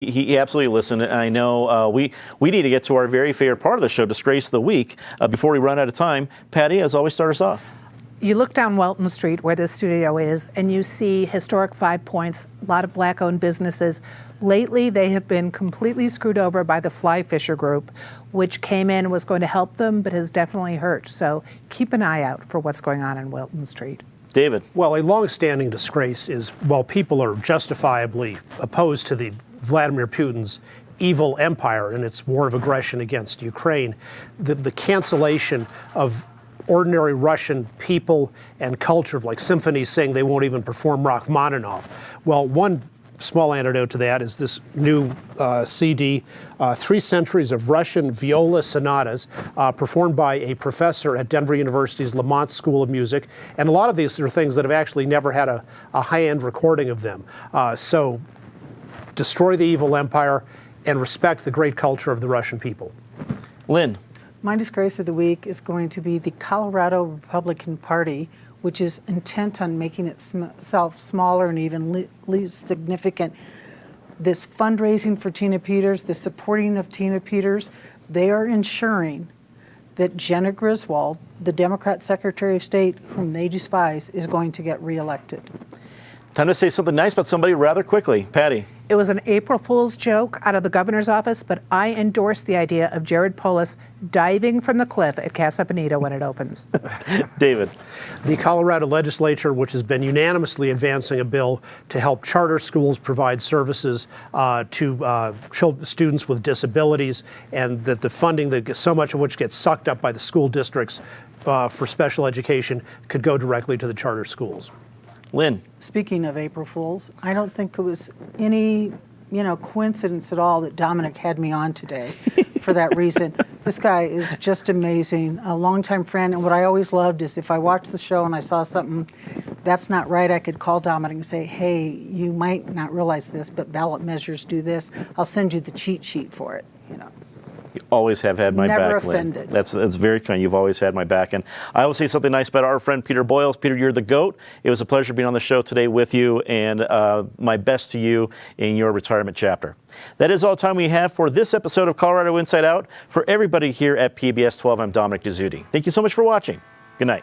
He absolutely listened. I know we need to get to our very favorite part of the show, Disgrace of the Week. Before we run out of time, Patty, as always, start us off. You look down Welton Street, where this studio is, and you see historic 5 Points, a lot of black-owned businesses. Lately, they have been completely screwed over by the Fly Fisher Group, which came in and was going to help them, but has definitely hurt. So keep an eye out for what's going on in Welton Street. David. Well, a long-standing disgrace is, while people are justifiably opposed to the Vladimir Putin's evil empire and its war of aggression against Ukraine, the cancellation of ordinary Russian people and culture, like symphonies saying they won't even perform Rachmaninoff. Well, one small antidote to that is this new CD, 3 Centuries of Russian Viola Sonatas, performed by a professor at Denver University's Lamont School of Music. And a lot of these are things that have actually never had a high-end recording of them. So destroy the evil empire and respect the great culture of the Russian people. Lynn. My disgrace of the week is going to be the Colorado Republican Party, which is intent on making itself smaller and even least significant. This fundraising for Tina Peters, the supporting of Tina Peters, they are ensuring that Jenna Griswold, the Democrat Secretary of State, whom they despise, is going to get reelected. Time to say something nice about somebody rather quickly. Patty. It was an April Fool's joke out of the governor's office, but I endorse the idea of Jared Polis diving from the cliff at Casa Bonita when it opens. David. The Colorado legislature, which has been unanimously advancing a bill to help charter schools provide services to students with disabilities, and that the funding, that so much of which gets sucked up by the school districts for special education, could go directly to the charter schools. Lynn. Speaking of April Fools, I don't think it was any, coincidence at all that Dominic had me on today for that reason. This guy is just amazing, a longtime friend, and what I always loved is if I watched the show and I saw something that's not right, I could call Dominic and say, hey, you might not realize this, but ballot measures do this. I'll send you the cheat sheet for it, You always have had my back, Never Lynn. offended. That's very kind. You've always had my back. And I will say something nice about our friend Peter Boyles. Peter, you're the GOAT. It was a pleasure being on the show today with you, and my best to you in your retirement chapter. That is all the time we have for this episode of Colorado Inside Out. For everybody here at PBS 12, I'm Dominic Dezzutti. Thank you so much for watching. Good night.